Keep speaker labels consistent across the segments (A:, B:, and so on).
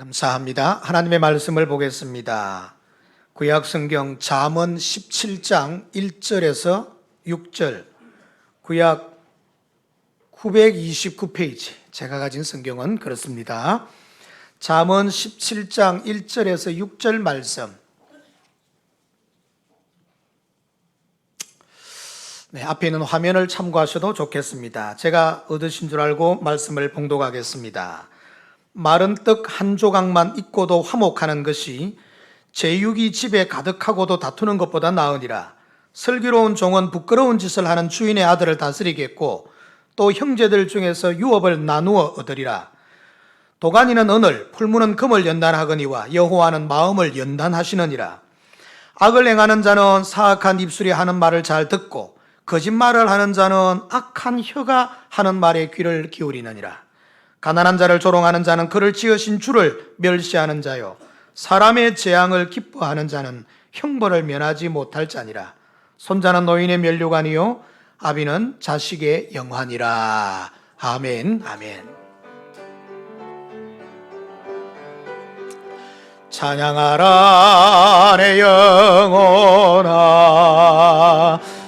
A: 감사합니다. 하나님의 말씀을 보겠습니다. 구약 성경 잠언 17장 1절에서 6절, 구약 929페이지, 제가 가진 성경은 그렇습니다. 잠언 17장 1절에서 6절 말씀. 앞에 있는 화면을 참고하셔도 좋겠습니다. 제가 얻으신 줄 알고 말씀을 봉독하겠습니다. 마른 떡 한 조각만 있고도 화목하는 것이 제육이 집에 가득하고도 다투는 것보다 나으니라. 슬기로운 종은 부끄러운 짓을 하는 주인의 아들을 다스리겠고 또 형제들 중에서 유업을 나누어 얻으리라. 도가니는 은을, 풀무는 금을 연단하거니와 여호와는 마음을 연단하시느니라. 악을 행하는 자는 사악한 입술이 하는 말을 잘 듣고 거짓말을 하는 자는 악한 혀가 하는 말에 귀를 기울이느니라. 가난한 자를 조롱하는 자는 그를 지으신 주를 멸시하는 자요, 사람의 재앙을 기뻐하는 자는 형벌을 면하지 못할 자니라. 손자는 노인의 면류관이요 아비는 자식의 영환이라. 아멘. 아멘. 찬양하라 내 영혼아,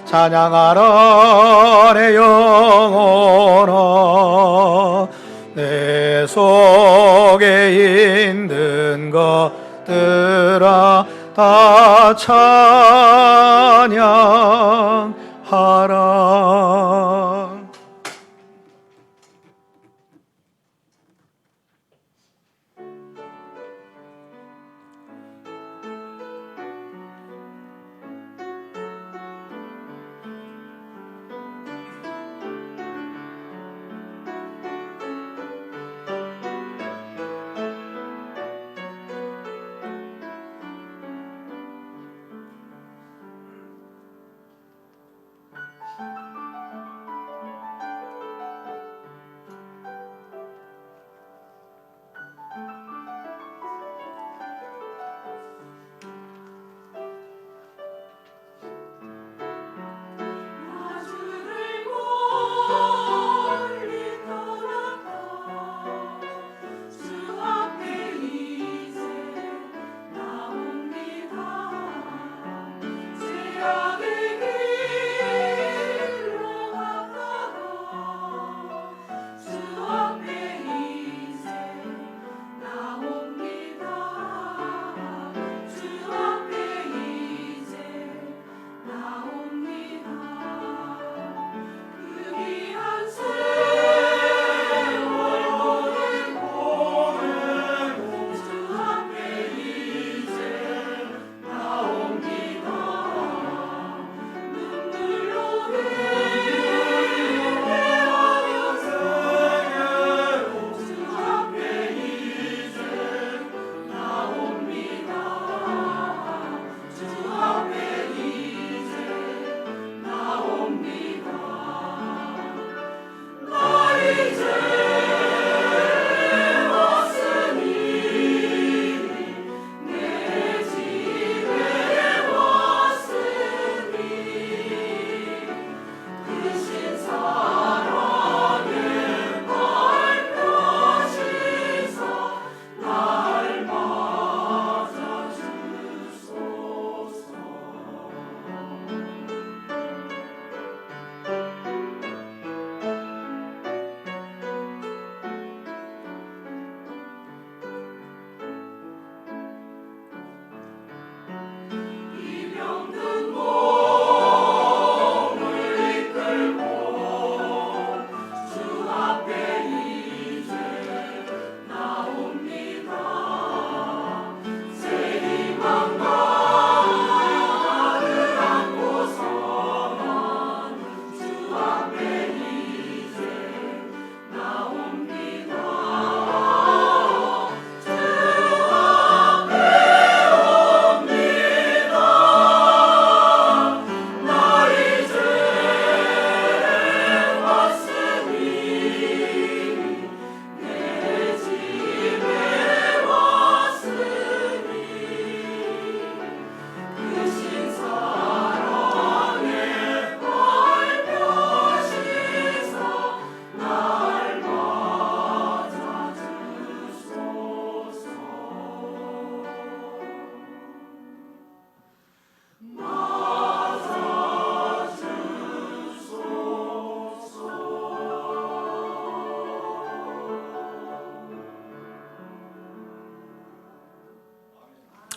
A: 찬양하라 내 영혼아. 내 속에 있는 것들아 다 찬양하라.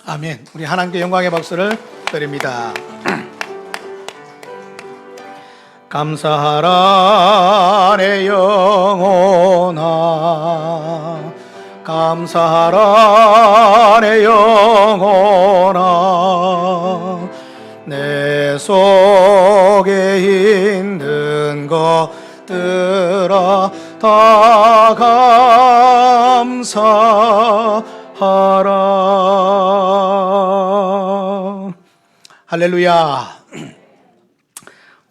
A: 아멘. 우리 하나님께 영광의 박수를 드립니다. 감사하라 내 영혼아, 감사하라 내 영혼아, 내 속에 있는 것들아 다 감사하라. 할렐루야.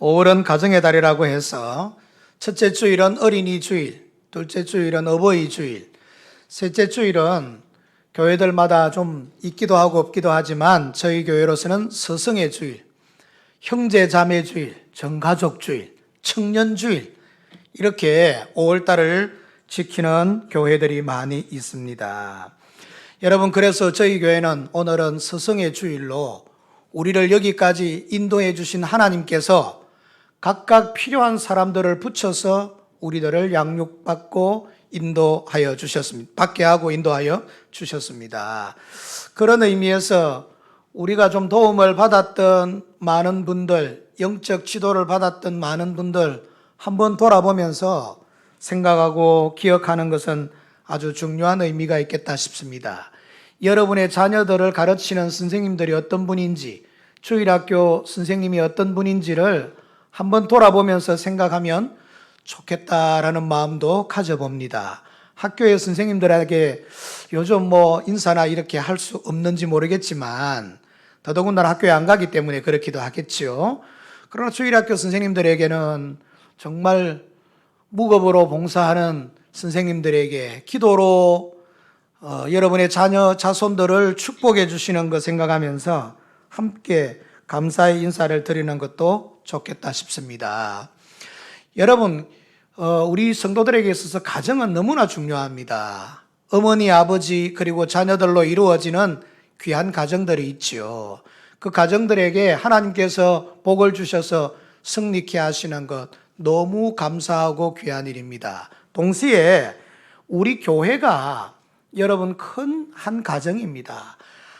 A: 5월은 가정의 달이라고 해서 첫째 주일은 어린이 주일, 둘째 주일은 어버이 주일, 셋째 주일은 교회들마다 좀 있기도 하고 없기도 하지만 저희 교회로서는 스승의 주일, 형제 자매 주일, 정가족 주일, 청년 주일, 이렇게 5월달을 지키는 교회들이 많이 있습니다. 여러분, 그래서 저희 교회는 오늘은 스승의 주일로 우리를 여기까지 인도해 주신 하나님께서 각각 필요한 사람들을 붙여서 우리들을 양육받고 인도하여 주셨습니다. 받게 하고 인도하여 주셨습니다. 그런 의미에서 우리가 좀 도움을 받았던 많은 분들, 영적 지도를 받았던 많은 분들 한번 돌아보면서 생각하고 기억하는 것은 아주 중요한 의미가 있겠다 싶습니다. 여러분의 자녀들을 가르치는 선생님들이 어떤 분인지, 주일학교 선생님이 어떤 분인지를 한번 돌아보면서 생각하면 좋겠다라는 마음도 가져봅니다. 학교의 선생님들에게 요즘 인사나 이렇게 할 수 없는지 모르겠지만 더더군다나 학교에 안 가기 때문에 그렇기도 하겠죠. 그러나 주일학교 선생님들에게는 정말 무급으로 봉사하는 선생님들에게 기도로 여러분의 자녀, 자손들을 축복해 주시는 것 생각하면서 함께 감사의 인사를 드리는 것도 좋겠다 싶습니다. 여러분, 우리 성도들에게 있어서 가정은 너무나 중요합니다. 어머니, 아버지, 그리고 자녀들로 이루어지는 귀한 가정들이 있지요. 그 가정들에게 하나님께서 복을 주셔서 승리케 하시는 것 너무 감사하고 귀한 일입니다. 동시에 우리 교회가 여러분 큰 한 가정입니다.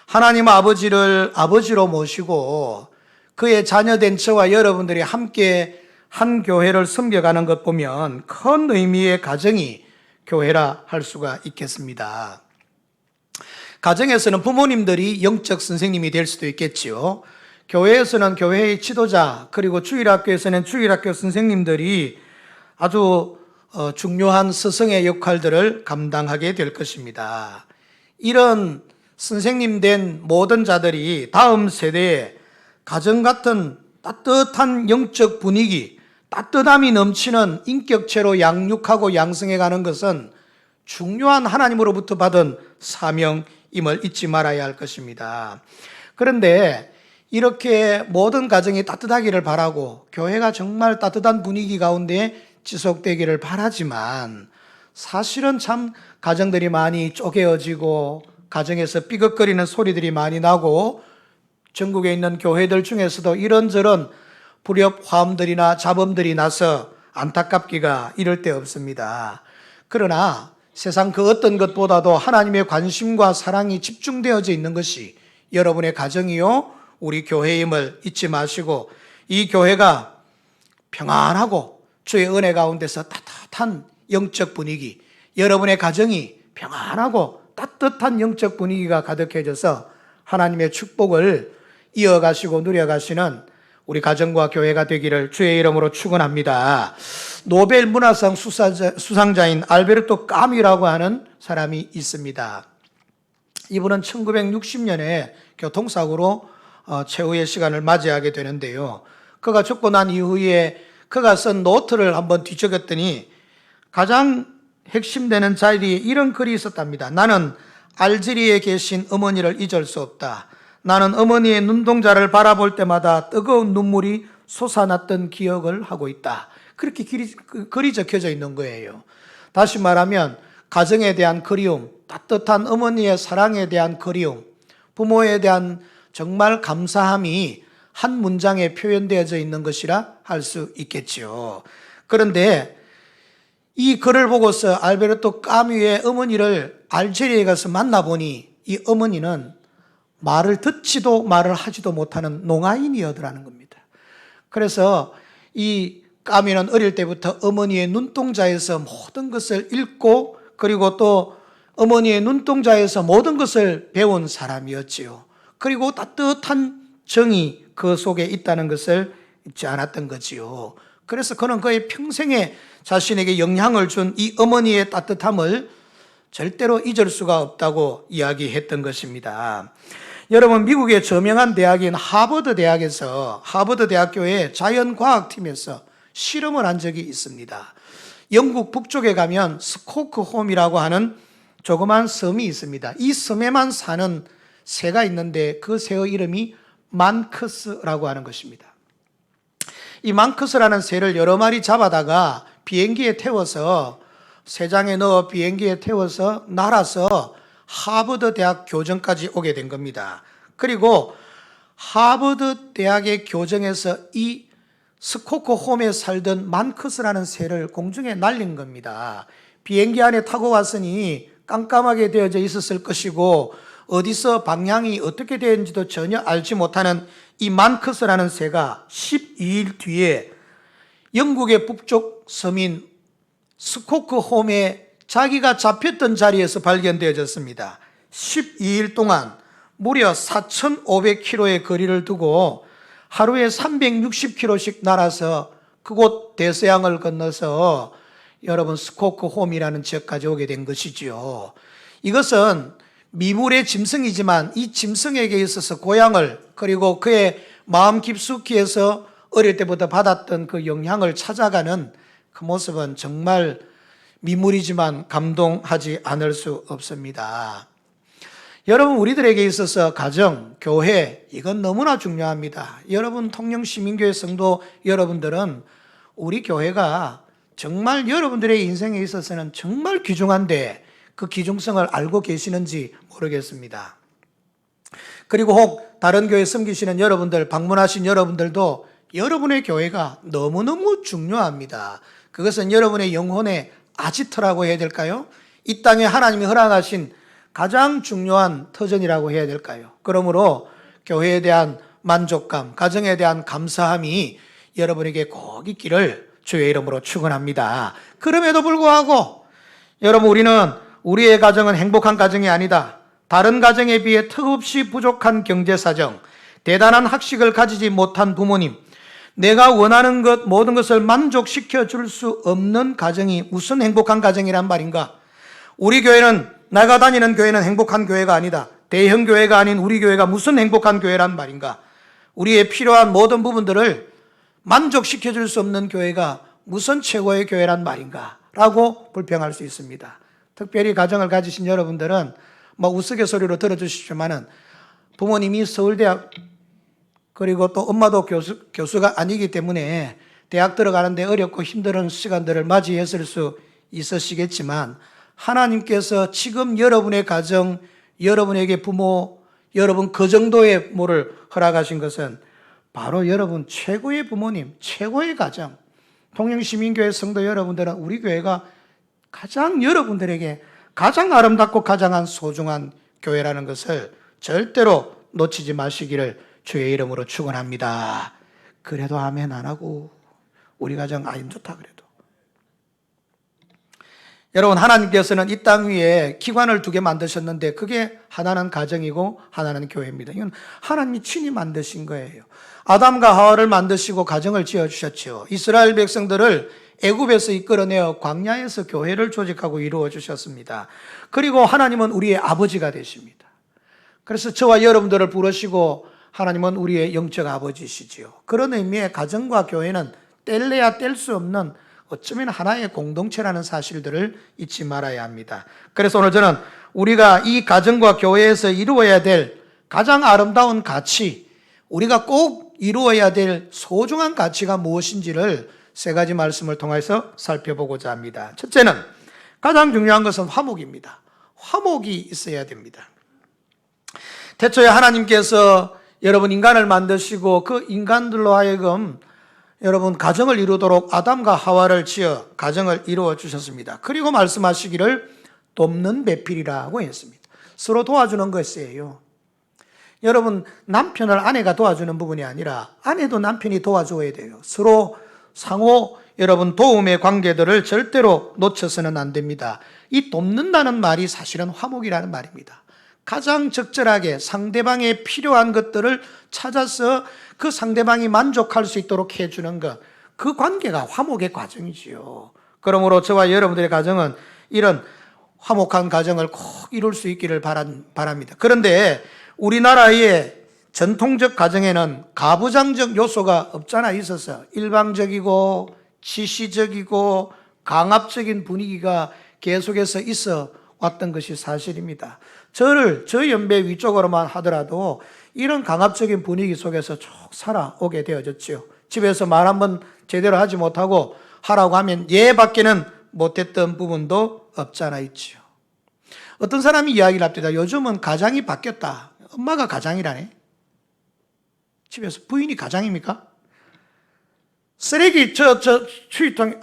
A: 하나님 아버지를 아버지로 모시고 그의 자녀된 저와 여러분들이 함께 한 교회를 섬겨가는 것 보면 큰 의미의 가정이 교회라 할 수가 있겠습니다. 가정에서는 부모님들이 영적 선생님이 될 수도 있겠지요. 교회에서는 교회의 지도자, 그리고 주일학교에서는 주일학교 선생님들이 아주 중요한 스승의 역할들을 감당하게 될 것입니다. 이런 선생님 된 모든 자들이 다음 세대에 가정 같은 따뜻한 영적 분위기, 따뜻함이 넘치는 인격체로 양육하고 양성해가는 것은 중요한 하나님으로부터 받은 사명임을 잊지 말아야 할 것입니다. 그런데 이렇게 모든 가정이 따뜻하기를 바라고 교회가 정말 따뜻한 분위기 가운데 지속되기를 바라지만 사실은 참 가정들이 많이 쪼개어지고 가정에서 삐걱거리는 소리들이 많이 나고 전국에 있는 교회들 중에서도 이런저런 불협화음들이나 잡음들이 나서 안타깝기가 이를 데 없습니다. 그러나 세상 그 어떤 것보다도 하나님의 관심과 사랑이 집중되어져 있는 것이 여러분의 가정이요 우리 교회임을 잊지 마시고 이 교회가 평안하고 주의 은혜 가운데서 따뜻한 영적 분위기, 여러분의 가정이 평안하고 따뜻한 영적 분위기가 가득해져서 하나님의 축복을 이어가시고 누려가시는 우리 가정과 교회가 되기를 주의 이름으로 축원합니다. 노벨 문화상 수상자인 알베르토 까뮤라고 하는 사람이 있습니다. 이분은 1960년에 교통사고로 최후의 시간을 맞이하게 되는데요. 그가 죽고 난 이후에 그가 쓴 노트를 한번 뒤적였더니 가장 핵심되는 자리에 이런 글이 있었답니다. 나는 알제리에 계신 어머니를 잊을 수 없다. 나는 어머니의 눈동자를 바라볼 때마다 뜨거운 눈물이 솟아났던 기억을 하고 있다. 그렇게 글이 적혀져 있는 거예요. 다시 말하면 가정에 대한 그리움, 따뜻한 어머니의 사랑에 대한 그리움, 부모에 대한 정말 감사함이 한 문장에 표현되어져 있는 것이라 할 수 있겠지요. 그런데 이 글을 보고서 알베르토 까뮤의 어머니를 알제리에 가서 만나보니 이 어머니는 말을 듣지도 말을 하지도 못하는 농아인이었더라는 겁니다. 그래서 이 까미는 어릴 때부터 어머니의 눈동자에서 모든 것을 읽고 그리고 또 어머니의 눈동자에서 모든 것을 배운 사람이었지요. 그리고 따뜻한 정이 그 속에 있다는 것을 잊지 않았던 거지요. 그래서 그는 그의 평생에 자신에게 영향을 준 이 어머니의 따뜻함을 절대로 잊을 수가 없다고 이야기했던 것입니다. 여러분, 미국의 저명한 대학인 하버드 대학에서 하버드 대학교의 자연과학팀에서 실험을 한 적이 있습니다. 영국 북쪽에 가면 스코크홈이라고 하는 조그만 섬이 있습니다. 이 섬에만 사는 새가 있는데 그 새의 이름이 만크스라고 하는 것입니다. 이 만크스라는 새를 여러 마리 잡아다가 비행기에 태워서 새장에 넣어 비행기에 태워서 날아서 하버드 대학 교정까지 오게 된 겁니다. 그리고 하버드 대학의 교정에서 이 스코크홈에 살던 만크스라는 새를 공중에 날린 겁니다. 비행기 안에 타고 왔으니 깜깜하게 되어져 있었을 것이고 어디서 방향이 어떻게 되는지도 전혀 알지 못하는 이 만크스라는 새가 12일 뒤에 영국의 북쪽 섬인 스코크홈에 자기가 잡혔던 자리에서 발견되어졌습니다. 12일 동안 무려 4,500km의 거리를 두고 하루에 360km씩 날아서 그곳 대서양을 건너서 여러분 스코크홈이라는 지역까지 오게 된 것이지요. 이것은 미물의 짐승이지만 이 짐승에게 있어서 고향을 그리고 그의 마음 깊숙이에서 어릴 때부터 받았던 그 영향을 찾아가는 그 모습은 정말 미물이지만 감동하지 않을 수 없습니다. 여러분, 우리들에게 있어서 가정, 교회, 이건 너무나 중요합니다. 여러분 통영시민교회 성도 여러분들은 우리 교회가 정말 여러분들의 인생에 있어서는 정말 귀중한데 그 귀중성을 알고 계시는지 모르겠습니다. 그리고 혹 다른 교회 섬기시는 여러분들, 방문하신 여러분들도 여러분의 교회가 너무너무 중요합니다. 그것은 여러분의 영혼의 아지트라고 해야 될까요? 이 땅에 하나님이 허락하신 가장 중요한 터전이라고 해야 될까요? 그러므로 교회에 대한 만족감, 가정에 대한 감사함이 여러분에게 꼭 있기를 주의 이름으로 축원합니다. 그럼에도 불구하고 여러분, 우리는 우리의 가정은 행복한 가정이 아니다. 다른 가정에 비해 턱없이 부족한 경제사정, 대단한 학식을 가지지 못한 부모님, 내가 원하는 것 모든 것을 만족시켜 줄 수 없는 가정이 무슨 행복한 가정이란 말인가? 우리 교회는, 내가 다니는 교회는 행복한 교회가 아니다. 대형 교회가 아닌 우리 교회가 무슨 행복한 교회란 말인가? 우리의 필요한 모든 부분들을 만족시켜 줄 수 없는 교회가 무슨 최고의 교회란 말인가? 라고 불평할 수 있습니다. 특별히 가정을 가지신 여러분들은 우스갯소리로 들어주시지만은 부모님이 서울대학 그리고 또 엄마도 교수가 아니기 때문에 대학 들어가는데 어렵고 힘든 시간들을 맞이했을 수 있으시겠지만 하나님께서 지금 여러분의 가정, 여러분에게 부모, 여러분 그 정도의 뭐를 허락하신 것은 바로 여러분 최고의 부모님, 최고의 가정, 통영시민교회 성도 여러분들은 우리 교회가 가장 여러분들에게 가장 아름답고 가장 소중한 교회라는 것을 절대로 놓치지 마시기를 주의 이름으로 축원합니다. 그래도 아멘 안 하고 우리 가정 안 좋다 그래도. 여러분, 하나님께서는 이 땅 위에 기관을 2개 만드셨는데 그게 하나는 가정이고 하나는 교회입니다. 이건 하나님이 친히 만드신 거예요. 아담과 하와를 만드시고 가정을 지어주셨죠. 이스라엘 백성들을 애굽에서 이끌어내어 광야에서 교회를 조직하고 이루어 주셨습니다. 그리고 하나님은 우리의 아버지가 되십니다. 그래서 저와 여러분들을 부르시고 하나님은 우리의 영적 아버지시지요. 그런 의미의 가정과 교회는 뗄래야 뗄 수 없는 어쩌면 하나의 공동체라는 사실들을 잊지 말아야 합니다. 그래서 오늘 저는 우리가 이 가정과 교회에서 이루어야 될 가장 아름다운 가치, 우리가 꼭 이루어야 될 소중한 가치가 무엇인지를 3가지 말씀을 통해서 살펴보고자 합니다. 첫째는 가장 중요한 것은 화목입니다. 화목이 있어야 됩니다. 태초에 하나님께서 여러분 인간을 만드시고 그 인간들로 하여금 여러분 가정을 이루도록 아담과 하와를 지어 가정을 이루어 주셨습니다. 그리고 말씀하시기를 돕는 배필이라고 했습니다. 서로 도와주는 것이에요. 여러분, 남편을 아내가 도와주는 부분이 아니라 아내도 남편이 도와줘야 돼요. 서로 상호 여러분 도움의 관계들을 절대로 놓쳐서는 안 됩니다. 이 돕는다는 말이 사실은 화목이라는 말입니다. 가장 적절하게 상대방의 필요한 것들을 찾아서 그 상대방이 만족할 수 있도록 해주는 것, 그 관계가 화목의 과정이지요. 그러므로 저와 여러분들의 가정은 이런 화목한 가정을 꼭 이룰 수 있기를 바랍니다. 그런데 우리나라의 전통적 가정에는 가부장적 요소가 없잖아 있어서 일방적이고 지시적이고 강압적인 분위기가 계속해서 있어 왔던 것이 사실입니다. 저 연배 위쪽으로만 하더라도 이런 강압적인 분위기 속에서 쭉 살아오게 되어졌죠. 집에서 말 한번 제대로 하지 못하고 하라고 하면 예밖에는 못했던 부분도 없잖아 있죠. 어떤 사람이 이야기를 합니다. 요즘은 가장이 바뀌었다. 엄마가 가장이라네. 집에서 부인이 가장입니까? 쓰레기 추위통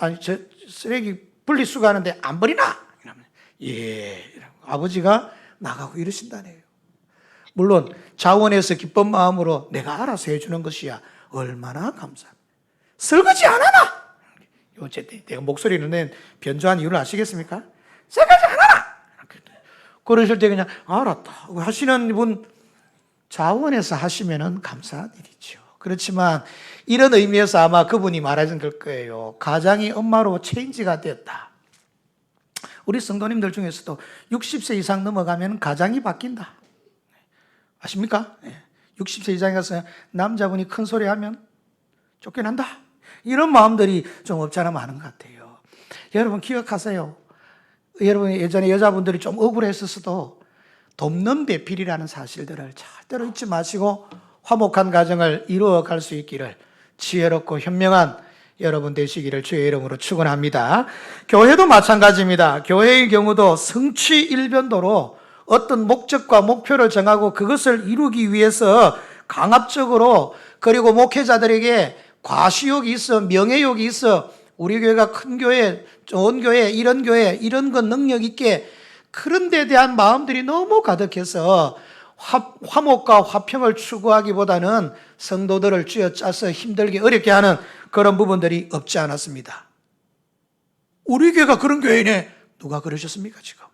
A: 쓰레기 분리수거 하는데 안 버리나? 이러면 예. 아버지가 나가고 이러신다네요. 물론 자원에서 기쁜 마음으로 내가 알아서 해주는 것이야 얼마나 감사합니다. 설거지 안 하나? 어쨌든 내가 목소리를 낸 변조한 이유를 아시겠습니까? 설거지 안 하나? 그러실 때 그냥 알았다 하시는 분 자원에서 하시면 감사한 일이죠. 그렇지만 이런 의미에서 아마 그분이 말하신 걸 거예요. 가장이 엄마로 체인지가 되었다. 우리 성도님들 중에서도 60세 이상 넘어가면 가장이 바뀐다. 아십니까? 60세 이상에 가서 남자분이 큰 소리 하면 쫓겨난다. 이런 마음들이 좀 없잖아 많은 것 같아요. 여러분 기억하세요. 여러분 예전에 여자분들이 좀 억울했었어도 돕는 배필이라는 사실들을 절대로 잊지 마시고 화목한 가정을 이루어갈 수 있기를 지혜롭고 현명한 여러분 되시기를 주의 이름으로 축원합니다. 교회도 마찬가지입니다. 교회의 경우도 성취일변도로 어떤 목적과 목표를 정하고 그것을 이루기 위해서 강압적으로 그리고 목회자들에게 과시욕이 있어 명예욕이 있어 우리 교회가 큰 교회, 좋은 교회, 이런 것 능력 있게 그런 데 대한 마음들이 너무 가득해서 화목과 화평을 추구하기보다는 성도들을 쥐어짜서 힘들게 어렵게 하는 그런 부분들이 없지 않았습니다. 우리 교회가 그런 교회네. 누가 그러셨습니까 지금?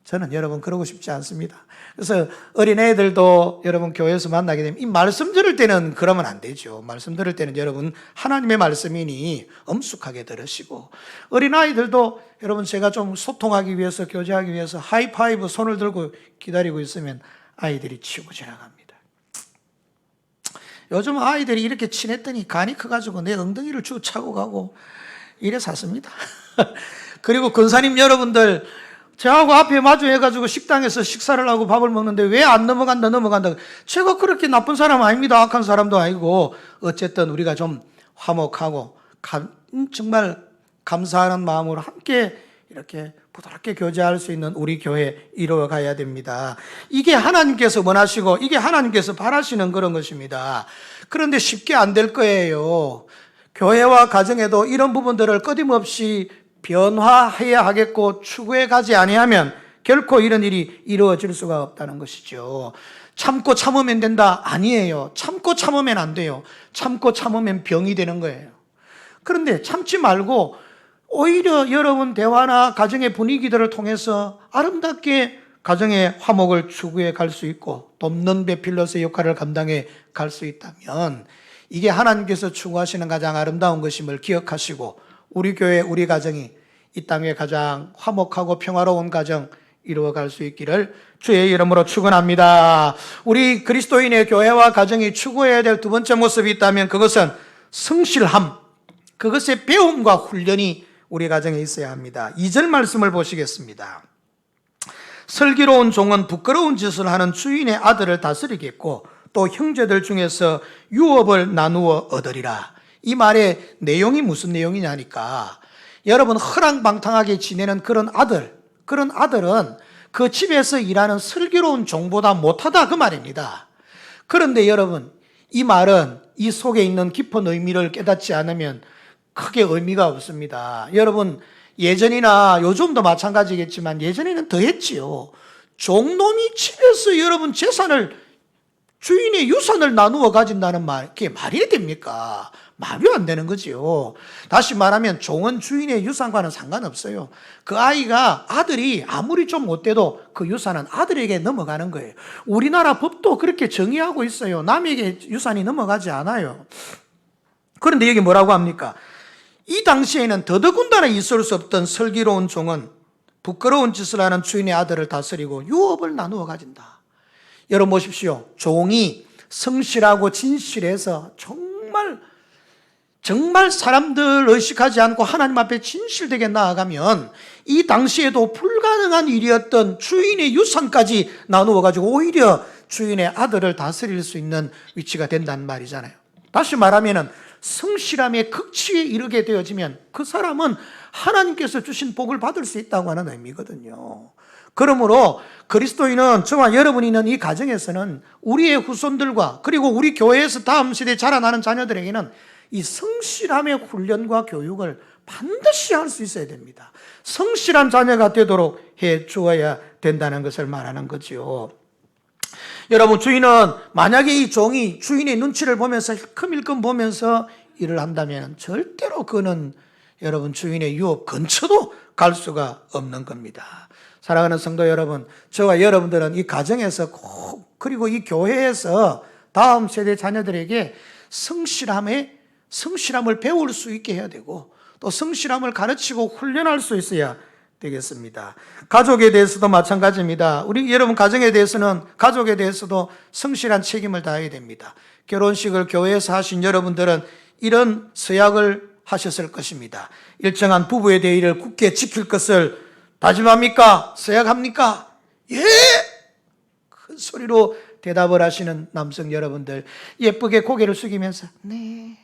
A: 저는 여러분 그러고 싶지 않습니다. 그래서 어린애들도 여러분 교회에서 만나게 되면 이 말씀 들을 때는 그러면 안 되죠. 말씀 들을 때는 여러분 하나님의 말씀이니 엄숙하게 들으시고 어린아이들도 여러분 제가 좀 소통하기 위해서 교제하기 위해서 하이파이브 손을 들고 기다리고 있으면 아이들이 치고 지나갑니다. 요즘 아이들이 이렇게 친했더니 간이 커가지고 내 엉덩이를 쭉 차고 가고 이래 샀습니다. 그리고 권사님 여러분들 저하고 앞에 마주해가지고 식당에서 식사를 하고 밥을 먹는데 왜 안 넘어간다. 제가 그렇게 나쁜 사람 아닙니다. 악한 사람도 아니고 어쨌든 우리가 좀 화목하고 정말 감사하는 마음으로 함께 이렇게 부드럽게 교제할 수 있는 우리 교회 이루어가야 됩니다. 이게 하나님께서 원하시고 이게 하나님께서 바라시는 그런 것입니다. 그런데 쉽게 안 될 거예요. 교회와 가정에도 이런 부분들을 끊임없이 변화해야 하겠고 추구해 가지 아니하면 결코 이런 일이 이루어질 수가 없다는 것이죠. 참고 참으면 된다? 아니에요. 참고 참으면 안 돼요. 참고 참으면 병이 되는 거예요. 그런데 참지 말고 오히려 여러분 대화나 가정의 분위기들을 통해서 아름답게 가정의 화목을 추구해 갈 수 있고 돕는 배필로서의 역할을 감당해 갈 수 있다면 이게 하나님께서 추구하시는 가장 아름다운 것임을 기억하시고 우리 교회, 우리 가정이 이 땅에 가장 화목하고 평화로운 가정 이루어갈 수 있기를 주의 이름으로 축원합니다. 우리 그리스도인의 교회와 가정이 추구해야 될 두 번째 모습이 있다면 그것은 성실함, 그것의 배움과 훈련이 우리 가정에 있어야 합니다. 2절 말씀을 보시겠습니다. 슬기로운 종은 부끄러운 짓을 하는 주인의 아들을 다스리겠고 또 형제들 중에서 유업을 나누어 얻으리라. 이 말의 내용이 무슨 내용이냐니까 여러분 허랑방탕하게 지내는 그런 아들은 그 집에서 일하는 슬기로운 종보다 못하다 그 말입니다. 그런데 여러분 이 말은 이 속에 있는 깊은 의미를 깨닫지 않으면 크게 의미가 없습니다. 여러분 예전이나 요즘도 마찬가지겠지만 예전에는 더 했지요. 종놈이 집에서 여러분 재산을, 주인의 유산을 나누어 가진다는 말, 그게 말이 됩니까? 말이 안 되는 거지요. 다시 말하면 종은 주인의 유산과는 상관없어요. 그 아이가, 아들이 아무리 좀 못돼도 그 유산은 아들에게 넘어가는 거예요. 우리나라 법도 그렇게 정의하고 있어요. 남에게 유산이 넘어가지 않아요. 그런데 여기 뭐라고 합니까? 이 당시에는 더더군다나 있을 수 없던 슬기로운 종은 부끄러운 짓을 하는 주인의 아들을 다스리고 유업을 나누어 가진다. 여러분 보십시오. 종이 성실하고 진실해서 정말 사람들 의식하지 않고 하나님 앞에 진실되게 나아가면 이 당시에도 불가능한 일이었던 주인의 유산까지 나누어 가지고 오히려 주인의 아들을 다스릴 수 있는 위치가 된다는 말이잖아요. 다시 말하면 성실함의 극치에 이르게 되어지면 그 사람은 하나님께서 주신 복을 받을 수 있다고 하는 의미거든요. 그러므로 그리스도인은, 저와 여러분이 있는 이 가정에서는 우리의 후손들과 그리고 우리 교회에서 다음 세대에 자라나는 자녀들에게는 이 성실함의 훈련과 교육을 반드시 할 수 있어야 됩니다. 성실한 자녀가 되도록 해 주어야 된다는 것을 말하는 거지요. 여러분, 주인은 만약에 이 종이 주인의 눈치를 보면서 힐끔힐끔 보면서 일을 한다면 절대로 그는 여러분 주인의 유업 근처도 갈 수가 없는 겁니다. 사랑하는 성도 여러분, 저와 여러분들은 이 가정에서 꼭, 그리고 이 교회에서 다음 세대 자녀들에게 성실함을 배울 수 있게 해야 되고, 또 성실함을 가르치고 훈련할 수 있어야 되겠습니다. 가족에 대해서도 마찬가지입니다. 우리 여러분 가정에 대해서도 성실한 책임을 다해야 됩니다. 결혼식을 교회에서 하신 여러분들은 이런 서약을 하셨을 것입니다. 일정한 부부의 대의를 굳게 지킬 것을 다짐합니까? 서약합니까? 예! 큰 소리로 대답을 하시는 남성 여러분들, 예쁘게 고개를 숙이면서 네.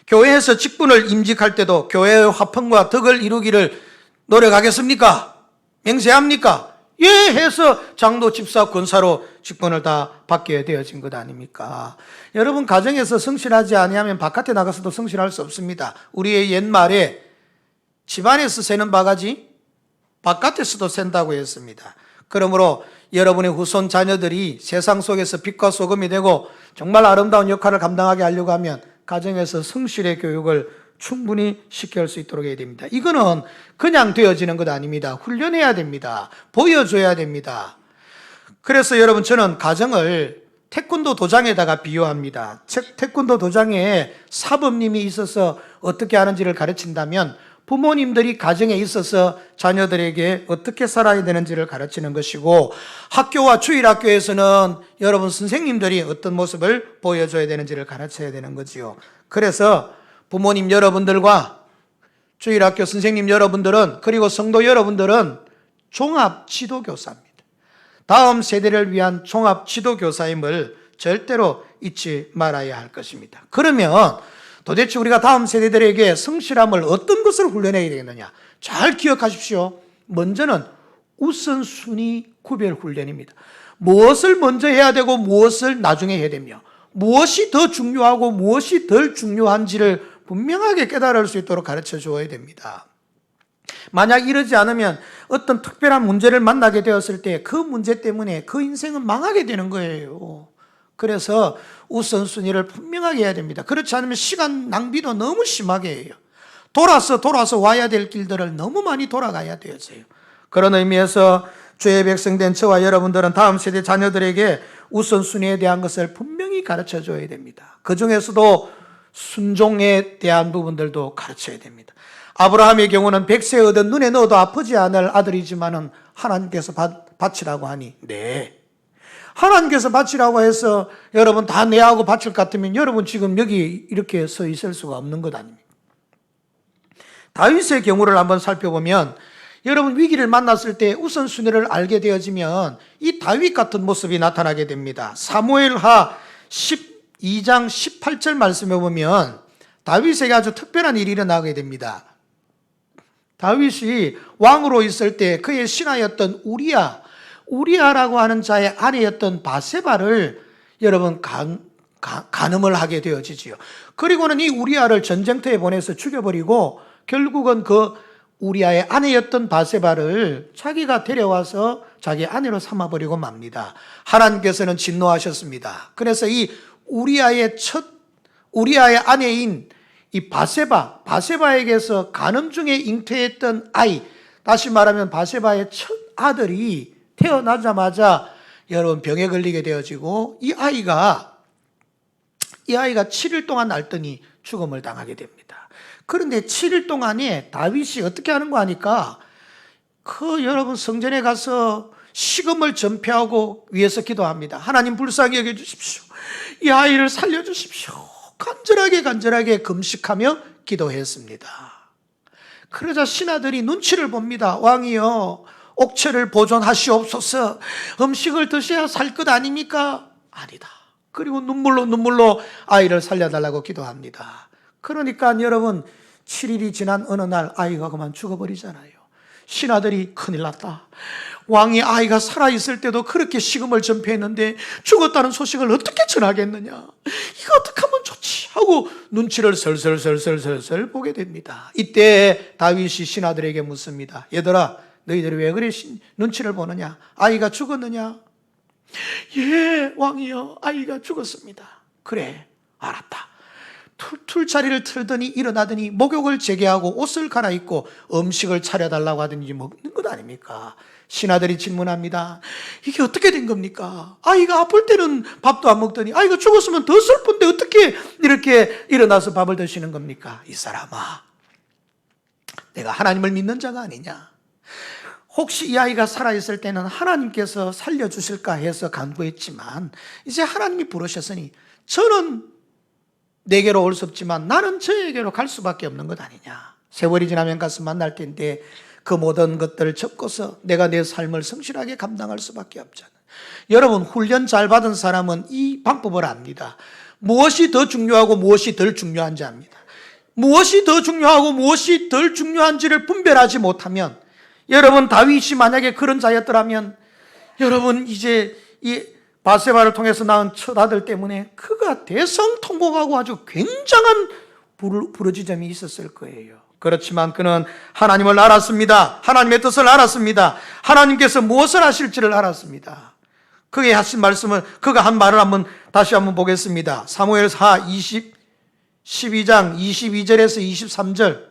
A: 교회에서 직분을 임직할 때도 교회의 화평과 덕을 이루기를 노력하겠습니까? 맹세합니까? 예! 해서 장로, 집사, 권사로 직분을 다 받게 되어진 것 아닙니까? 여러분, 가정에서 성실하지 아니하면 바깥에 나가서도 성실할 수 없습니다. 우리의 옛말에 집안에서 새는 바가지 바깥에서도 샌다고 했습니다. 그러므로 여러분의 후손 자녀들이 세상 속에서 빛과 소금이 되고 정말 아름다운 역할을 감당하게 하려고 하면 가정에서 성실의 교육을 충분히 시킬 수 있도록 해야 됩니다. 이거는 그냥 되어지는 것 아닙니다. 훈련해야 됩니다. 보여줘야 됩니다. 그래서 여러분, 저는 가정을 태권도 도장에다가 비유합니다. 태권도 도장에 사범님이 있어서 어떻게 하는지를 가르친다면 부모님들이 가정에 있어서 자녀들에게 어떻게 살아야 되는지를 가르치는 것이고, 학교와 주일학교에서는 여러분 선생님들이 어떤 모습을 보여줘야 되는지를 가르쳐야 되는 거지요. 그래서 부모님 여러분들과 주일학교 선생님 여러분들은, 그리고 성도 여러분들은 종합 지도교사입니다. 다음 세대를 위한 종합 지도교사임을 절대로 잊지 말아야 할 것입니다. 그러면 도대체 우리가 다음 세대들에게 성실함을 어떤 것을 훈련해야 되겠느냐? 잘 기억하십시오. 먼저는 우선순위 구별 훈련입니다. 무엇을 먼저 해야 되고 무엇을 나중에 해야 되며, 무엇이 더 중요하고 무엇이 덜 중요한지를 분명하게 깨달을 수 있도록 가르쳐 주어야 됩니다. 만약 이러지 않으면 어떤 특별한 문제를 만나게 되었을 때 그 문제 때문에 그 인생은 망하게 되는 거예요. 그래서 우선순위를 분명하게 해야 됩니다. 그렇지 않으면 시간 낭비도 너무 심하게 해요. 돌아서 와야 될 길들을 너무 많이 돌아가야 되어져요. 그런 의미에서 주의 백성된 저와 여러분들은 다음 세대 자녀들에게 우선순위에 대한 것을 분명히 가르쳐 줘야 됩니다. 그 중에서도 순종에 대한 부분들도 가르쳐야 됩니다. 아브라함의 경우는 100세 얻은 눈에 넣어도 아프지 않을 아들이지만은 하나님께서 바치라고 하니, 네. 하나님께서 바치라고 해서 여러분 다 내하고 바칠 것 같으면 여러분 지금 여기 이렇게 서 있을 수가 없는 것 아닙니까? 다윗의 경우를 한번 살펴보면 여러분 위기를 만났을 때 우선순위를 알게 되어지면 이 다윗 같은 모습이 나타나게 됩니다. 사무엘하 12장 18절 말씀에 보면 다윗에게 아주 특별한 일이 일어나게 됩니다. 다윗이 왕으로 있을 때 그의 신하였던 우리아라고 하는 자의 아내였던 바세바를 여러분 간음을 하게 되어지지요. 그리고는 이 우리아를 전쟁터에 보내서 죽여버리고 결국은 그 우리아의 아내였던 바세바를 자기가 데려와서 자기 아내로 삼아버리고 맙니다. 하나님께서는 진노하셨습니다. 그래서 이 우리아의 아내인 이 바세바에게서 간음 중에 잉태했던 아이, 다시 말하면 바세바의 첫 아들이 태어나자마자 여러분 병에 걸리게 되어지고 이 아이가 7일 동안 앓더니 죽음을 당하게 됩니다. 그런데 7일 동안에 다윗이 어떻게 하는 거 아니까 여러분 성전에 가서 식음을 전폐하고 위에서 기도합니다. 하나님 불쌍히 여겨 주십시오. 이 아이를 살려주십시오. 간절하게 금식하며 기도했습니다. 그러자 신하들이 눈치를 봅니다. 왕이여, 옥체를 보존하시옵소서. 음식을 드셔야 살 것 아닙니까? 아니다. 그리고 눈물로 아이를 살려달라고 기도합니다. 그러니까 여러분 7일이 지난 어느 날 아이가 그만 죽어버리잖아요. 신하들이 큰일 났다. 왕이 아이가 살아있을 때도 그렇게 식음을 전폐했는데 죽었다는 소식을 어떻게 전하겠느냐. 이거 어떻게 하면 좋지 하고 눈치를 설설설설설설 보게 됩니다. 이때 다윗이 신하들에게 묻습니다. 얘들아, 너희들이 왜 그래 눈치를 보느냐? 아이가 죽었느냐? 예, 왕이여, 아이가 죽었습니다. 그래, 알았다. 툴자리를 틀더니 일어나더니 목욕을 재개하고 옷을 갈아입고 음식을 차려달라고 하더니 먹는 것 아닙니까? 신하들이 질문합니다. 이게 어떻게 된 겁니까? 아이가 아플 때는 밥도 안 먹더니 아이가 죽었으면 더 슬픈데 어떻게 이렇게 일어나서 밥을 드시는 겁니까? 이 사람아, 내가 하나님을 믿는 자가 아니냐? 혹시 이 아이가 살아있을 때는 하나님께서 살려주실까 해서 간구했지만 이제 하나님이 부르셨으니 저는 내게로 올 수 없지만 나는 저에게로 갈 수밖에 없는 것 아니냐. 세월이 지나면 가서 만날 텐데 그 모든 것들을 접고서 내가 내 삶을 성실하게 감당할 수밖에 없잖아. 여러분, 훈련 잘 받은 사람은 이 방법을 압니다. 무엇이 더 중요하고 무엇이 덜 중요한지 압니다. 무엇이 더 중요하고 무엇이 덜 중요한지를 분별하지 못하면, 여러분 다윗이 만약에 그런 자였더라면 여러분 이제 이 바세바를 통해서 낳은 첫 아들 때문에 그가 대성통곡하고 아주 굉장한 부르짖음이 있었을 거예요. 그렇지만 그는 하나님을 알았습니다. 하나님의 뜻을 알았습니다. 하나님께서 무엇을 하실지를 알았습니다. 그게 하신 말씀을, 그가 한 말을 다시 한번 보겠습니다. 사무엘하 12장 22절에서 23절.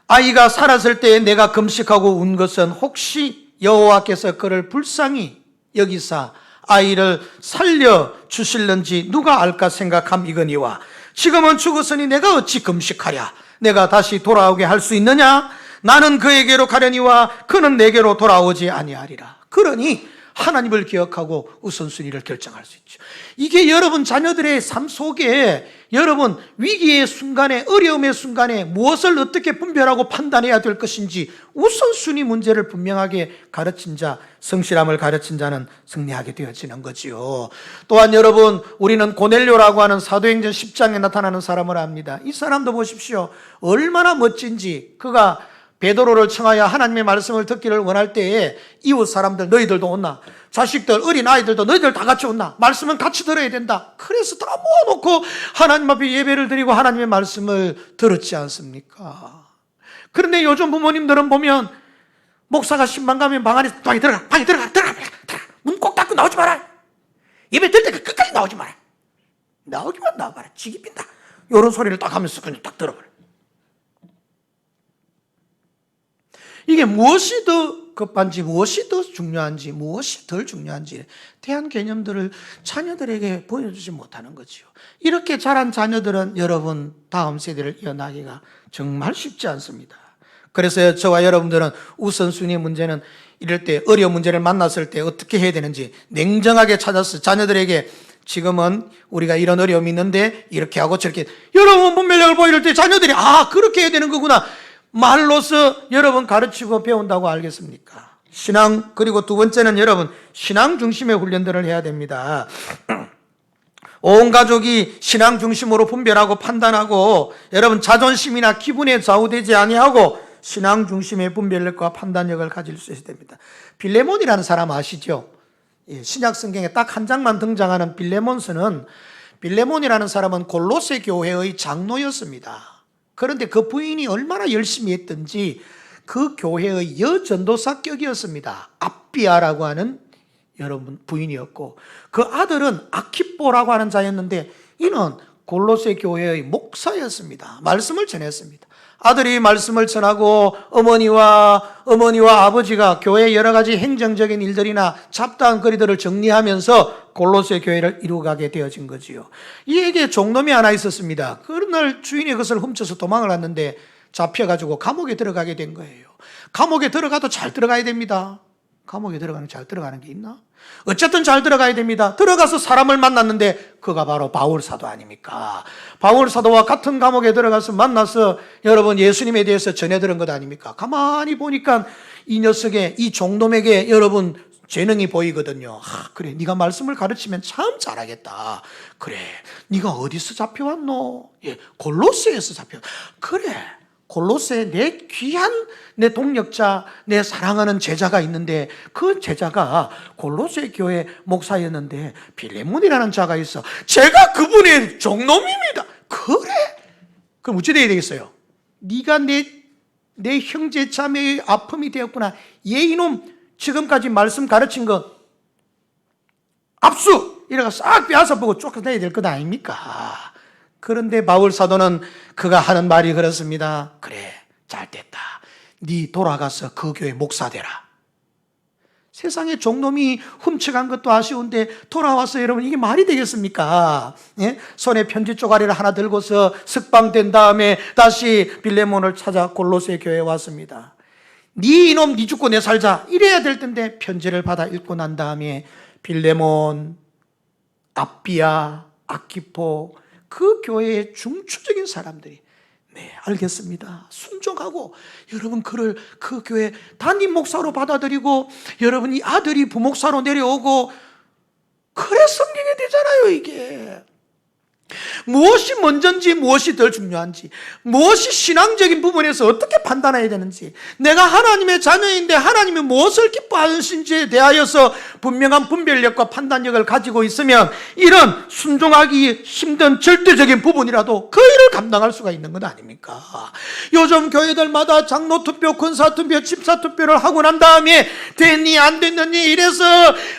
A: 아이가 살았을 때에 내가 금식하고 운 것은 혹시 여호와께서 그를 불쌍히 여기사 아이를 살려주실는지 누가 알까 생각함이거니와 지금은 죽었으니 내가 어찌 금식하랴? 내가 다시 돌아오게 할 수 있느냐? 나는 그에게로 가려니와 그는 내게로 돌아오지 아니하리라. 그러니 하나님을 기억하고 우선순위를 결정할 수 있죠. 이게 여러분 자녀들의 삶 속에 여러분 위기의 순간에, 어려움의 순간에 무엇을 어떻게 분별하고 판단해야 될 것인지 우선순위 문제를 분명하게 가르친 자, 성실함을 가르친 자는 승리하게 되어지는 거지요. 또한 여러분, 우리는 고넬료라고 하는 사도행전 10장에 나타나는 사람을 압니다. 이 사람도 보십시오. 얼마나 멋진지. 그가 베드로를 청하여 하나님의 말씀을 듣기를 원할 때에 이웃 사람들 너희들도 온나? 자식들, 어린 아이들도 너희들 다 같이 온나? 말씀은 같이 들어야 된다. 그래서 다 모아놓고 하나님 앞에 예배를 드리고 하나님의 말씀을 들었지 않습니까? 그런데 요즘 부모님들은 보면 목사가 신방 가면 방 안에 방에 들어가, 문 꼭 닫고 나오지 마라. 예배 들 때 끝까지 나오지 마라. 나오기만 나와봐라. 지기 빈다. 이런 소리를 딱 하면서 그냥 딱 들어버려. 이게 무엇이 더 급한지, 무엇이 더 중요한지, 무엇이 덜 중요한지에 대한 개념들을 자녀들에게 보여주지 못하는 거지요. 이렇게 자란 자녀들은 여러분 다음 세대를 이어나가기가 정말 쉽지 않습니다. 그래서 저와 여러분들은 우선순위 문제는 이럴 때, 어려운 문제를 만났을 때 어떻게 해야 되는지 냉정하게 찾아서 자녀들에게 지금은 우리가 이런 어려움이 있는데 이렇게 하고 저렇게, 여러분 분별력을 보일 때 자녀들이 그렇게 해야 되는 거구나 말로서 여러분 가르치고 배운다고 알겠습니까? 신앙, 그리고 두 번째는 여러분 신앙 중심의 훈련들을 해야 됩니다. 온 가족이 신앙 중심으로 분별하고 판단하고 여러분 자존심이나 기분에 좌우되지 아니하고 신앙 중심의 분별력과 판단력을 가질 수 있어야 됩니다. 빌레몬이라는 사람 아시죠? 신약 성경에 딱 한 장만 등장하는 빌레몬서는, 빌레몬이라는 사람은 골로새 교회의 장로였습니다. 그런데 그 부인이 얼마나 열심히 했든지 그 교회의 여전도사격이었습니다. 압비아라고 하는 여러분 부인이었고, 그 아들은 아키뽀라고 하는 자였는데 이는 골로새 교회의 목사였습니다. 말씀을 전했습니다. 아들이 말씀을 전하고 어머니와 아버지가 교회의 여러 가지 행정적인 일들이나 잡다한 거리들을 정리하면서 골로새 교회를 이루어가게 되어진 거지요. 이에게 종놈이 하나 있었습니다. 그날 주인이 그것을 훔쳐서 도망을 갔는데 잡혀가지고 감옥에 들어가게 된 거예요. 감옥에 들어가도 잘 들어가야 됩니다. 감옥에 들어가는 잘 들어가는 게 있나? 어쨌든 잘 들어가야 됩니다. 들어가서 사람을 만났는데 그가 바로 바울 사도 아닙니까? 바울 사도와 같은 감옥에 들어가서 만나서 여러분 예수님에 대해서 전해 들은 것 아닙니까? 가만히 보니까 이 녀석의 이 종놈에게 여러분 재능이 보이거든요. 그래, 네가 말씀을 가르치면 참 잘하겠다. 그래, 네가 어디서 잡혀왔노? 예, 골로새에서 그래, 골로새 내 귀한 내 동력자, 내 사랑하는 제자가 있는데 그 제자가 골로새 교회 목사였는데 빌레몬이라는 자가 있어. 제가 그분의 종놈입니다. 그래? 그럼 어찌 돼야 되겠어요? 네가 내 형제 자매의 아픔이 되었구나. 얘 이놈 지금까지 말씀 가르친 거 압수! 이래가 싹 빼앗아 보고 쫓아내야 될 것 아닙니까? 그런데 바울 사도는 그가 하는 말이 그렇습니다. 그래, 잘 됐다. 네 돌아가서 그 교회 목사 되라. 세상에 종놈이 훔쳐간 것도 아쉬운데 돌아와서 여러분 이게 말이 되겠습니까? 예? 손에 편지 쪼가리를 하나 들고서 석방된 다음에 다시 빌레몬을 찾아 골로새 교회에 왔습니다. 네 이놈 네 죽고 내 살자 이래야 될 텐데 편지를 받아 읽고 난 다음에 빌레몬, 압비아, 아키포 그 교회의 중추적인 사람들이 네, 알겠습니다. 순종하고 여러분 그를 그 교회 담임 목사로 받아들이고 여러분 이 아들이 부목사로 내려오고 그래 성경이 되잖아요. 이게 무엇이 먼저인지 무엇이 덜 중요한지 무엇이 신앙적인 부분에서 어떻게 판단해야 되는지 내가 하나님의 자녀인데 하나님이 무엇을 기뻐하시는지에 대하여서 분명한 분별력과 판단력을 가지고 있으면 이런 순종하기 힘든 절대적인 부분이라도 그 일을 감당할 수가 있는 것 아닙니까? 요즘 교회들마다 장로투표, 권사투표, 집사투표를 하고 난 다음에 됐니 안 됐느니 이래서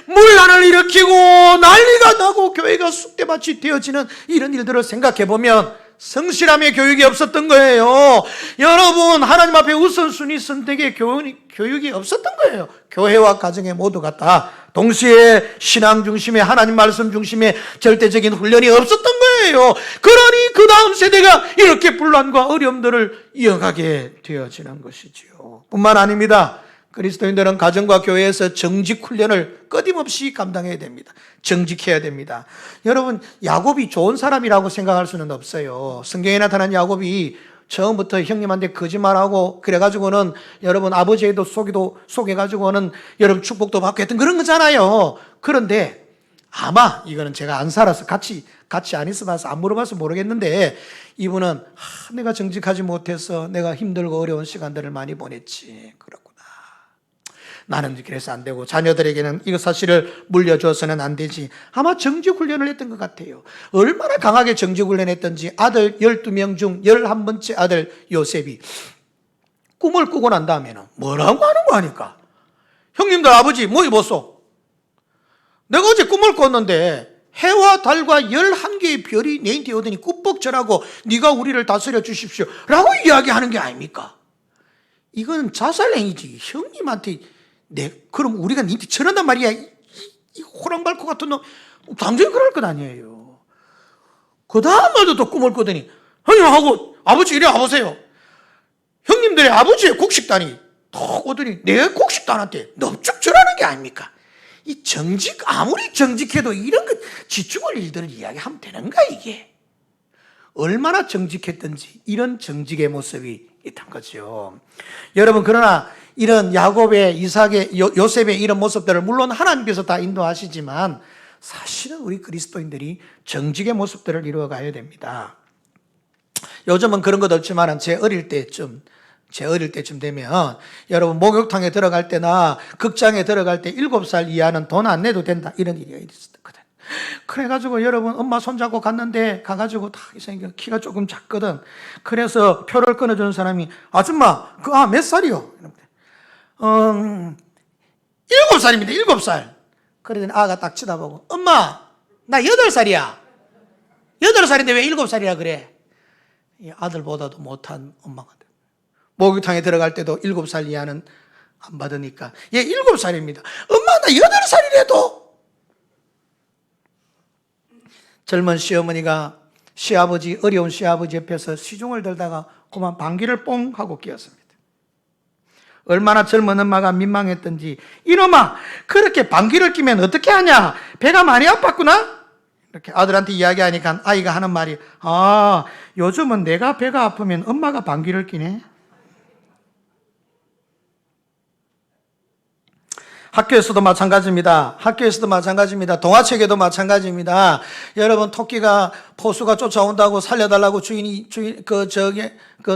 A: 문란을 일으키고 난리가 나고 교회가 쑥대밭이 되어지는 이런 일들을 생각해 보면 성실함의 교육이 없었던 거예요. 여러분 하나님 앞에 우선순위 선택의 교육이 없었던 거예요. 교회와 가정에 모두가 다 동시에 신앙 중심의 하나님 말씀 중심의 절대적인 훈련이 없었던 거예요. 그러니 그 다음 세대가 이렇게 분란과 어려움들을 이어가게 되어지는 것이지요. 뿐만 아닙니다. 그리스도인들은 가정과 교회에서 정직 훈련을 끊임없이 감당해야 됩니다. 정직해야 됩니다. 여러분 야곱이 좋은 사람이라고 생각할 수는 없어요. 성경에 나타난 야곱이 처음부터 형님한테 거짓말하고 그래가지고는 여러분 아버지에도 속여가지고는 여러분 축복도 받고 했던 그런 거잖아요. 그런데 아마 이거는 제가 안 살아서 같이 안 있어봐서 안 물어봐서 모르겠는데 이분은 내가 정직하지 못해서 내가 힘들고 어려운 시간들을 많이 보냈지. 그렇구나. 나는 그래서 안 되고 자녀들에게는 이거 사실을 물려줘서는 안 되지. 아마 정직훈련을 했던 것 같아요. 얼마나 강하게 정직훈련했던지 아들 12명 중 11번째 아들 요셉이 꿈을 꾸고 난 다음에는 뭐라고 하는 거 아니까? 형님들 아버지 뭐 입었어? 내가 어제 꿈을 꿨는데 해와 달과 11개의 별이 내인데 오더니 꾸벅절하고 네가 우리를 다스려 주십시오 라고 이야기하는 게 아닙니까? 이건 자살행위지. 형님한테 그럼 우리가 니한테 저런단 말이야. 이 호랑발코 같은 놈. 당연히 그럴 것 아니에요. 그 다음 날도 또 꿈을 꾸더니 형님하고 아버지 이리 와보세요. 형님들의 아버지의 곡식단이 턱 오더니 내 곡식단한테 넙죽 절하는 게 아닙니까? 이 아무리 정직해도 이런 거 지축을 일들을 이야기하면 되는가 이게? 얼마나 정직했던지 이런 정직의 모습이 있던 거죠. 여러분 그러나 이런 야곱의, 이삭의, 요셉의 이런 모습들을 물론 하나님께서 다 인도하시지만 사실은 우리 그리스도인들이 정직의 모습들을 이루어가야 됩니다. 요즘은 그런 것 없지만 제 어릴 때쯤 되면 여러분 목욕탕에 들어갈 때나 극장에 들어갈 때 7살 이하는 돈 안 내도 된다 이런 일이 있었거든. 그래가지고 여러분 엄마 손잡고 갔는데 가가지고 다 이상하게 키가 조금 작거든. 그래서 표를 끊어주는 사람이 아줌마 몇 살이요? 7살입니다. 7살. 그러더니 아가 딱 쳐다보고 엄마 나 8살이야. 8살인데 왜 7살이라 그래? 이 아들보다도 못한 엄마가 돼. 목욕탕에 들어갈 때도 7살 이하는 안 받으니까 얘 7살입니다. 엄마 나 8살이래도. 젊은 시어머니가 시아버지, 어려운 시아버지 옆에서 시중을 들다가 그만 방귀를 뽕 하고 끼었습니다. 얼마나 젊은 엄마가 민망했던지 이놈아 그렇게 방귀를 끼면 어떻게 하냐? 배가 많이 아팠구나? 이렇게 아들한테 이야기하니까 아이가 하는 말이 요즘은 내가 배가 아프면 엄마가 방귀를 끼네. 학교에서도 마찬가지입니다. 동화책에도 마찬가지입니다. 여러분 토끼가 포수가 쫓아온다고 살려달라고 주인이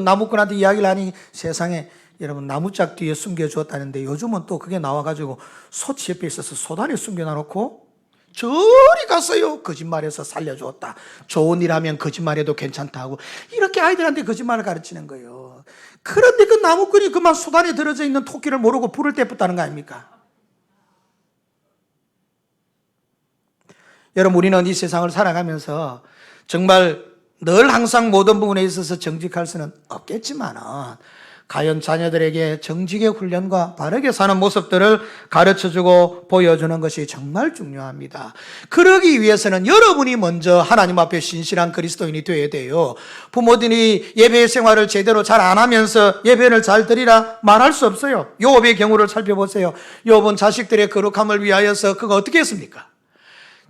A: 나무꾼한테 이야기를 하니 세상에 여러분 나무짝 뒤에 숨겨주었다는데 요즘은 또 그게 나와가지고 소치 옆에 있어서 소단에 숨겨놔놓고 저리 갔어요. 거짓말해서 살려주었다. 좋은 일 하면 거짓말해도 괜찮다 하고 이렇게 아이들한테 거짓말을 가르치는 거예요. 그런데 그 나무꾼이 그만 소단에 들어져 있는 토끼를 모르고 불을 떼었다는 거 아닙니까? 여러분 우리는 이 세상을 살아가면서 정말 늘 항상 모든 부분에 있어서 정직할 수는 없겠지만 과연 자녀들에게 정직의 훈련과 바르게 사는 모습들을 가르쳐주고 보여주는 것이 정말 중요합니다. 그러기 위해서는 여러분이 먼저 하나님 앞에 신실한 그리스도인이 되어야 돼요. 부모들이 예배 생활을 제대로 잘 안 하면서 예배를 잘 드리라 말할 수 없어요. 욥의 경우를 살펴보세요. 욥은 자식들의 거룩함을 위하여서 그가 어떻게 했습니까?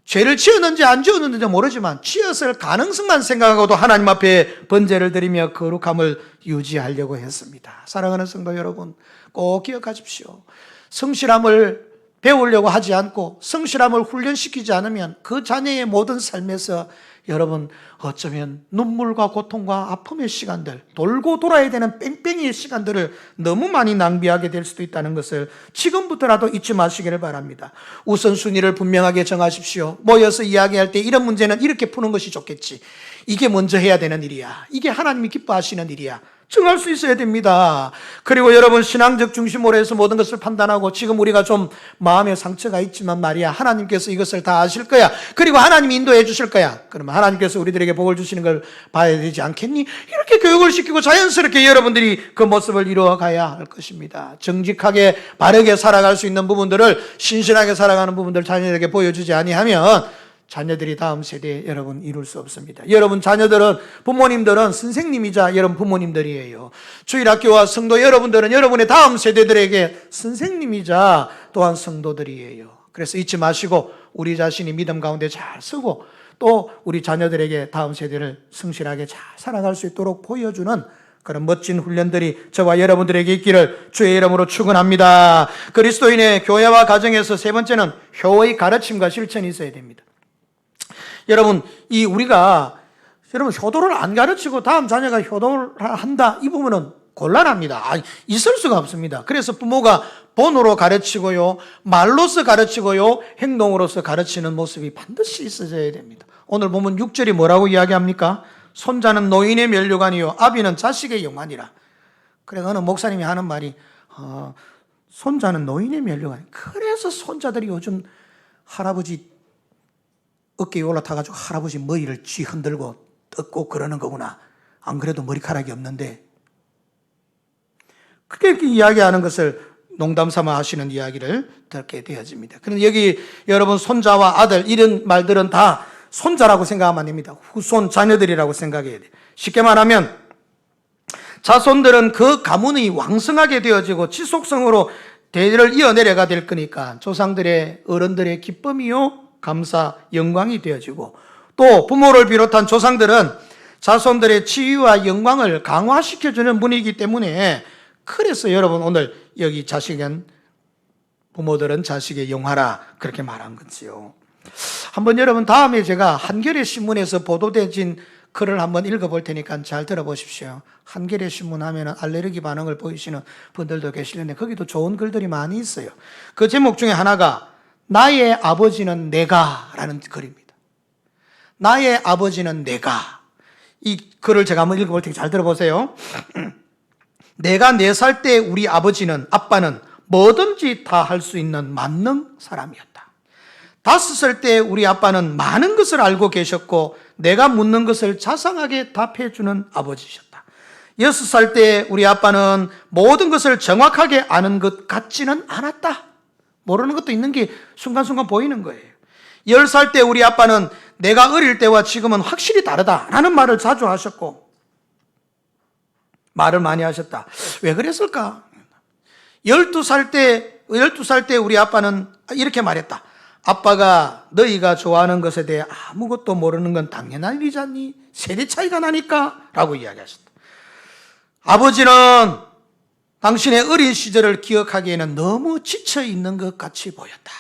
A: 죄를 지었는지 안 지었는지 모르지만 지었을 가능성만 생각하고도 하나님 앞에 번제를 드리며 거룩함을 유지하려고 했습니다. 사랑하는 성도 여러분, 꼭 기억하십시오. 성실함을 배우려고 하지 않고 성실함을 훈련시키지 않으면 그 자녀의 모든 삶에서 여러분 어쩌면 눈물과 고통과 아픔의 시간들, 돌고 돌아야 되는 뺑뺑이의 시간들을 너무 많이 낭비하게 될 수도 있다는 것을 지금부터라도 잊지 마시기를 바랍니다. 우선순위를 분명하게 정하십시오. 모여서 이야기할 때 이런 문제는 이렇게 푸는 것이 좋겠지. 이게 먼저 해야 되는 일이야. 이게 하나님이 기뻐하시는 일이야. 정할 수 있어야 됩니다. 그리고 여러분 신앙적 중심으로 해서 모든 것을 판단하고 지금 우리가 좀 마음에 상처가 있지만 말이야 하나님께서 이것을 다 아실 거야. 그리고 하나님이 인도해 주실 거야. 그러면 하나님께서 우리들에게 복을 주시는 걸 봐야 되지 않겠니? 이렇게 교육을 시키고 자연스럽게 여러분들이 그 모습을 이루어가야 할 것입니다. 정직하게 바르게 살아갈 수 있는 부분들을 신실하게 살아가는 부분들을 자녀에게 보여주지 아니하면 자녀들이 다음 세대에 여러분 이룰 수 없습니다. 여러분 자녀들은 부모님들은 선생님이자 여러분 부모님들이에요. 주일학교와 성도 여러분들은 여러분의 다음 세대들에게 선생님이자 또한 성도들이에요. 그래서 잊지 마시고 우리 자신이 믿음 가운데 잘 서고 또 우리 자녀들에게 다음 세대를 성실하게 잘 살아갈 수 있도록 보여주는 그런 멋진 훈련들이 저와 여러분들에게 있기를 주의 이름으로 축원합니다. 그리스도인의 교회와 가정에서 세 번째는 효의 가르침과 실천이 있어야 됩니다. 여러분, 우리가 효도를 안 가르치고 다음 자녀가 효도를 한다, 이 부분은 곤란합니다. 있을 수가 없습니다. 그래서 부모가 본으로 가르치고요, 말로서 가르치고요, 행동으로서 가르치는 모습이 반드시 있어져야 됩니다. 오늘 보면 6절이 뭐라고 이야기합니까? 손자는 노인의 면류관이요, 아비는 자식의 영환이라. 그래, 어느 목사님이 하는 말이, 손자는 노인의 면류관. 그래서 손자들이 요즘 할아버지 어깨에 올라타가지고 할아버지 머리를 쥐 흔들고 뜯고 그러는 거구나. 안 그래도 머리카락이 없는데. 그렇게 이야기하는 것을 농담 삼아 하시는 이야기를 듣게 되어집니다. 그런데 여기 여러분 손자와 아들 이런 말들은 다 손자라고 생각하면 안 됩니다. 후손 자녀들이라고 생각해야 돼요. 쉽게 말하면 자손들은 그 가문이 왕성하게 되어지고 지속성으로 대를 이어내려가 될 거니까 조상들의 어른들의 기쁨이요 감사, 영광이 되어지고 또 부모를 비롯한 조상들은 자손들의 지위와 영광을 강화시켜주는 분이기 때문에 그래서 여러분 오늘 여기 자식은 부모들은 자식의 영화라 그렇게 말한 거지요. 한번 여러분 다음에 제가 한겨레 신문에서 보도된 글을 한번 읽어볼 테니까 잘 들어보십시오. 한겨레 신문 하면 알레르기 반응을 보이시는 분들도 계시는데 거기도 좋은 글들이 많이 있어요. 그 제목 중에 하나가 나의 아버지는 내가 라는 글입니다. 나의 아버지는 내가. 이 글을 제가 한번 읽어볼 테니 잘 들어보세요. 내가 4살 때 우리 아빠는 뭐든지 다 할 수 있는 만능 사람이었다. 5살 때 우리 아빠는 많은 것을 알고 계셨고 내가 묻는 것을 자상하게 답해주는 아버지셨다. 6살 때 우리 아빠는 모든 것을 정확하게 아는 것 같지는 않았다. 모르는 것도 있는 게 순간순간 보이는 거예요. 10살 때 우리 아빠는 내가 어릴 때와 지금은 확실히 다르다라는 말을 자주 하셨고 말을 많이 하셨다. 왜 그랬을까? 12살 때 우리 아빠는 이렇게 말했다. 아빠가 너희가 좋아하는 것에 대해 아무것도 모르는 건 당연한 일이잖니? 세대 차이가 나니까? 라고 이야기하셨다. 아버지는 당신의 어린 시절을 기억하기에는 너무 지쳐 있는 것 같이 보였다.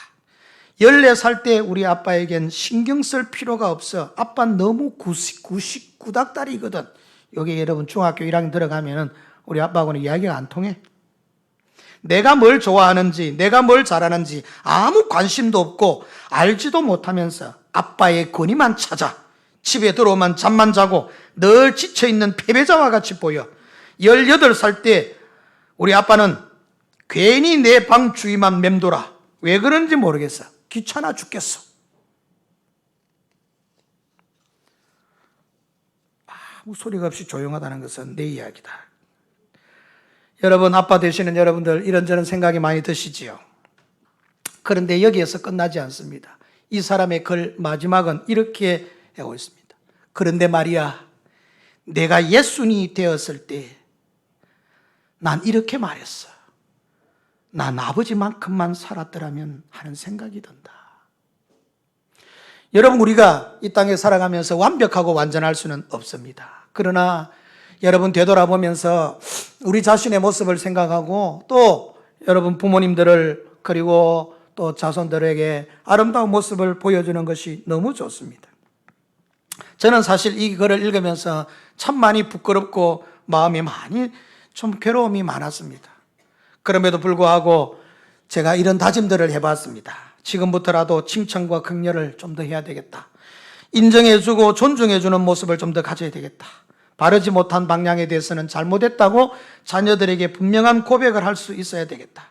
A: 14살 때 우리 아빠에겐 신경 쓸 필요가 없어. 아빠는 너무 구닥다리거든. 여기 여러분 중학교 1학년 들어가면 우리 아빠하고는 이야기가 안 통해. 내가 뭘 좋아하는지, 내가 뭘 잘하는지 아무 관심도 없고 알지도 못하면서 아빠의 권위만 찾아 집에 들어오면 잠만 자고 늘 지쳐있는 패배자와 같이 보여. 18살 때 우리 아빠는 괜히 내 방 주위만 맴돌아. 왜 그런지 모르겠어. 귀찮아 죽겠어. 아무 소리가 없이 조용하다는 것은 내 이야기다. 여러분, 아빠 되시는 여러분들 이런저런 생각이 많이 드시지요. 그런데 여기에서 끝나지 않습니다. 이 사람의 글 마지막은 이렇게 하고 있습니다. 그런데 말이야, 내가 예순이 되었을 때 난 이렇게 말했어. 난 아버지만큼만 살았더라면 하는 생각이 든다. 여러분, 우리가 이 땅에 살아가면서 완벽하고 완전할 수는 없습니다. 그러나 여러분 되돌아보면서 우리 자신의 모습을 생각하고 또 여러분 부모님들을 그리고 또 자손들에게 아름다운 모습을 보여주는 것이 너무 좋습니다. 저는 사실 이 글을 읽으면서 참 많이 부끄럽고 마음이 많이 좀 괴로움이 많았습니다. 그럼에도 불구하고 제가 이런 다짐들을 해봤습니다. 지금부터라도 칭찬과 격려를 좀 더 해야 되겠다. 인정해주고 존중해주는 모습을 좀 더 가져야 되겠다. 바르지 못한 방향에 대해서는 잘못했다고 자녀들에게 분명한 고백을 할 수 있어야 되겠다.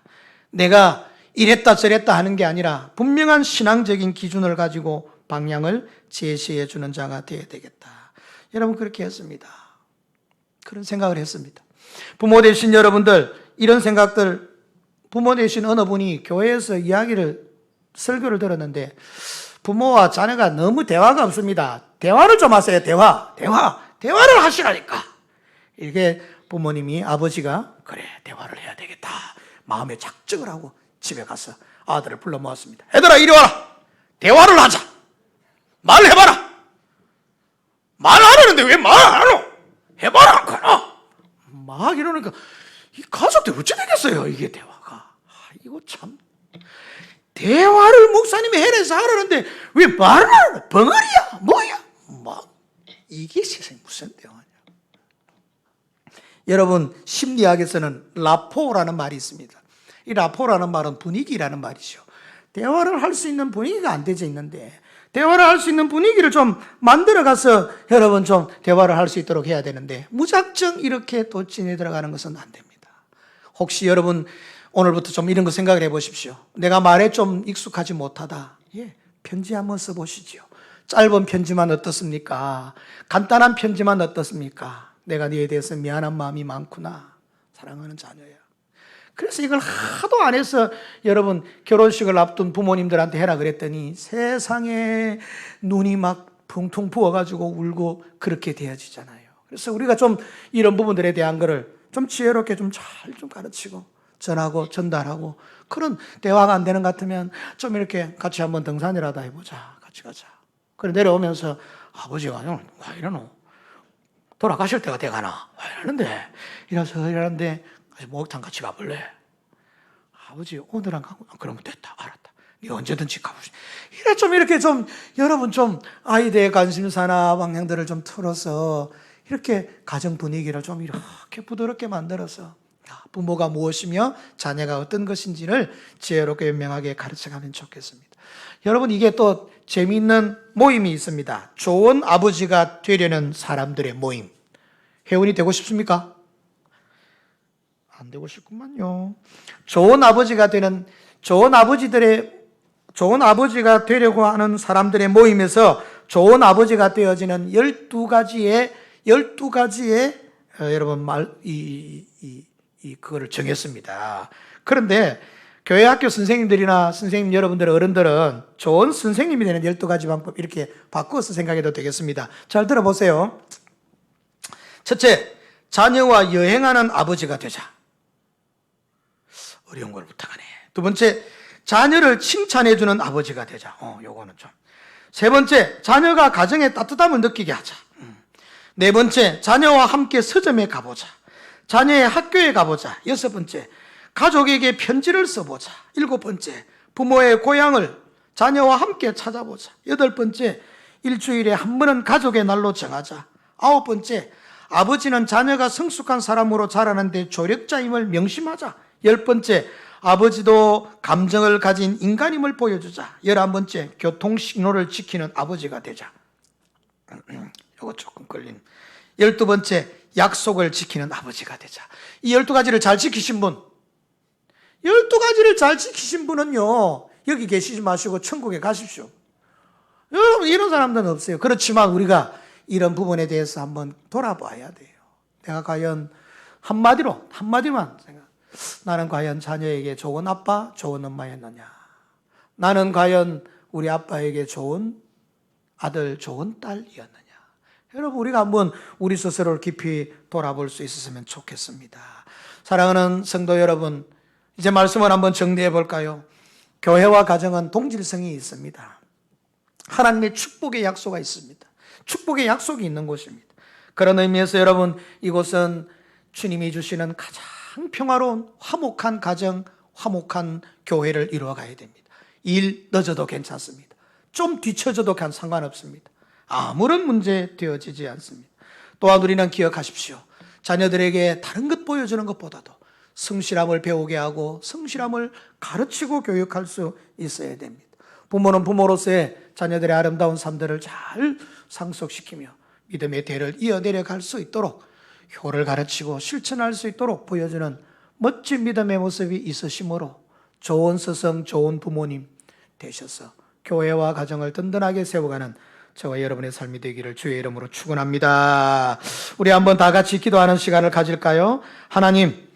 A: 내가 이랬다 저랬다 하는 게 아니라 분명한 신앙적인 기준을 가지고 방향을 제시해 주는 자가 되어야 되겠다. 여러분, 그렇게 했습니다. 그런 생각을 했습니다. 부모 되신 여러분들, 이런 생각들, 부모 되신 어느 분이 교회에서 설교를 들었는데 부모와 자녀가 너무 대화가 없습니다. 대화를 좀 하세요. 대화를 하시라니까. 이게 부모님이, 아버지가 그래 대화를 해야 되겠다 마음에 작정을 하고 집에 가서 아들을 불러 모았습니다. 얘들아, 이리 와라. 대화를 하자. 말해봐라. 말하려는데 왜 말 안 하노? 해봐라. 안 가나? 막 이러니까 이 가족들 어찌 되겠어요, 이게 대화가. 이거 참. 대화를 목사님이 해내서 하라는데 왜 말을 안 하노? 벙어리야? 뭐야? 이게 세상에 무슨 대화냐. 여러분, 심리학에서는 라포라는 말이 있습니다. 이 라포라는 말은 분위기라는 말이죠. 대화를 할 수 있는 분위기가 안 되어 있는데 대화를 할 수 있는 분위기를 좀 만들어 가서 여러분 좀 대화를 할 수 있도록 해야 되는데 무작정 이렇게 또 지내 들어가는 것은 안 됩니다. 혹시 여러분 오늘부터 좀 이런 거 생각을 해보십시오. 내가 말에 좀 익숙하지 못하다. 편지 한번 써보시죠. 짧은 편지만 어떻습니까? 간단한 편지만 어떻습니까? 내가 네에 대해서 미안한 마음이 많구나. 사랑하는 자녀야. 그래서 이걸 하도 안 해서 여러분 결혼식을 앞둔 부모님들한테 해라 그랬더니 세상에 눈이 막 붕퉁 부어가지고 울고 그렇게 되어지잖아요. 그래서 우리가 좀 이런 부분들에 대한 거를 좀 지혜롭게 좀 잘 좀 가르치고 전하고 전달하고 그런 대화가 안 되는 것 같으면 좀 이렇게 같이 한번 등산이라도 해보자. 같이 가자. 그래 내려오면서 아버지가 와 이러노? 돌아가실 때가 돼가나? 와 이러는데 목욕탕 같이 가볼래? 아버지 오늘 안 가고? 그러면 됐다. 알았다. 네 언제든지 가보시. 이렇게 좀 여러분 좀 아이들의 관심사나 방향들을 좀 틀어서 이렇게 가정 분위기를 좀 이렇게 부드럽게 만들어서 부모가 무엇이며 자녀가 어떤 것인지를 지혜롭게 현명하게 가르쳐가면 좋겠습니다. 여러분, 이게 또 재미있는 모임이 있습니다. 좋은 아버지가 되려는 사람들의 모임. 회원이 되고 싶습니까? 안 되고 싶구만요. 좋은 아버지가 되려고 하는 사람들의 모임에서 좋은 아버지가 되어지는 12가지의 여러분 그거를 정했습니다. 그런데 교회 학교 선생님들이나 선생님 여러분들 어른들은 좋은 선생님이 되는 12가지 방법 이렇게 바꿔서 생각해도 되겠습니다. 잘 들어보세요. 첫째, 자녀와 여행하는 아버지가 되자. 어려운 걸 부탁하네. 두 번째, 자녀를 칭찬해주는 아버지가 되자. 요거는 좀. 세 번째, 자녀가 가정의 따뜻함을 느끼게 하자. 네 번째, 자녀와 함께 서점에 가보자. 자녀의 학교에 가보자. 여섯 번째, 가족에게 편지를 써보자. 일곱 번째, 부모의 고향을 자녀와 함께 찾아보자. 여덟 번째, 일주일에 한 번은 가족의 날로 정하자. 아홉 번째, 아버지는 자녀가 성숙한 사람으로 자라는데 조력자임을 명심하자. 열 번째, 아버지도 감정을 가진 인간임을 보여주자. 11번째, 교통신호를 지키는 아버지가 되자. 이거 조금 걸린. 12번째, 약속을 지키는 아버지가 되자. 이 12가지를 잘 지키신 분, 12가지를 잘 지키신 분은요, 여기 계시지 마시고 천국에 가십시오. 여러분, 이런 사람들은 없어요. 그렇지만 우리가 이런 부분에 대해서 한번 돌아봐야 돼요. 내가 과연 한마디만 생각. 나는 과연 자녀에게 좋은 아빠, 좋은 엄마였느냐? 나는 과연 우리 아빠에게 좋은 아들, 좋은 딸이었느냐? 여러분, 우리가 한번 우리 스스로를 깊이 돌아볼 수 있었으면 좋겠습니다. 사랑하는 성도 여러분, 이제 말씀을 한번 정리해 볼까요? 교회와 가정은 동질성이 있습니다. 하나님의 축복의 약속이 있습니다. 축복의 약속이 있는 곳입니다. 그런 의미에서 여러분, 이곳은 주님이 주시는 가장 평화로운 화목한 가정, 화목한 교회를 이루어가야 됩니다. 일 늦어도 괜찮습니다. 좀 뒤쳐져도 상관없습니다. 아무런 문제 되어지지 않습니다. 또한 우리는 기억하십시오. 자녀들에게 다른 것 보여주는 것보다도 성실함을 배우게 하고 성실함을 가르치고 교육할 수 있어야 됩니다. 부모는 부모로서의 자녀들의 아름다운 삶들을 잘 상속시키며 믿음의 대를 이어내려 갈 수 있도록 효를 가르치고 실천할 수 있도록 보여주는 멋진 믿음의 모습이 있으시므로 좋은 스승, 좋은 부모님 되셔서 교회와 가정을 든든하게 세워가는 저와 여러분의 삶이 되기를 주의 이름으로 축원합니다. 우리 한번 다 같이 기도하는 시간을 가질까요? 하나님,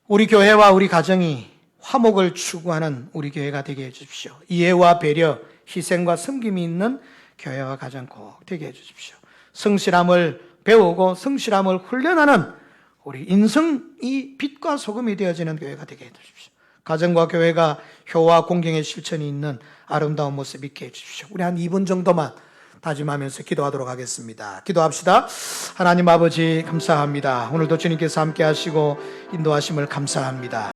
A: 우리 교회와 우리 가정이 화목을 추구하는 우리 교회가 되게 해주십시오. 이해와 배려, 희생과 섬김이 있는 교회와 가정 꼭 되게 해주십시오. 성실함을 배우고 성실함을 훈련하는 우리 인성이 빛과 소금이 되어지는 교회가 되게 해주십시오. 가정과 교회가 효와 공경의 실천이 있는 아름다운 모습 있게 해주십시오. 우리 한 2분 정도만 다짐하면서 기도하도록 하겠습니다. 기도합시다. 하나님 아버지 감사합니다. 오늘도 주님께서 함께 하시고 인도하심을 감사합니다.